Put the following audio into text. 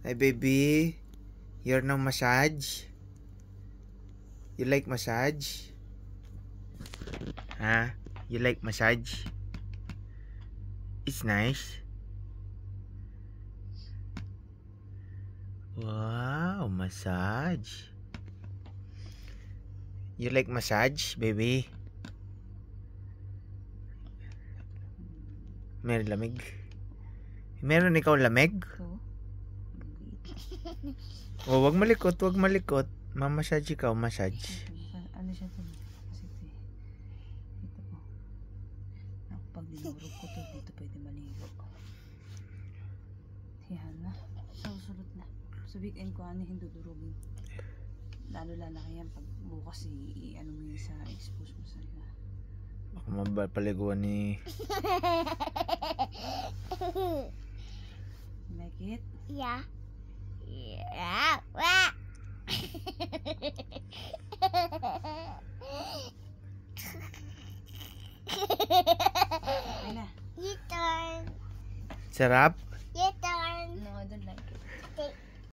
Hey baby, you're no massage? You like massage? Huh? You like massage? It's nice. Wow, massage. You like massage, baby? Meron lamig? Meron ikaw lamig? Oh, wag malikot, wag malikot. Mamassage ikaw, massage. Ano siya ito? Kasi ito po. Pag dinurog ko to, dito pwede maligo. Yan na. Susunod na. Sa weekend ko ano hindudurugin. Lalo lalaki yan pag bukas ano mo yung sa expose mo sa iba. Baka mapaliguan ni... Like it? Yeah. Yeah. Wah. Ay na. Your turn. Sarap?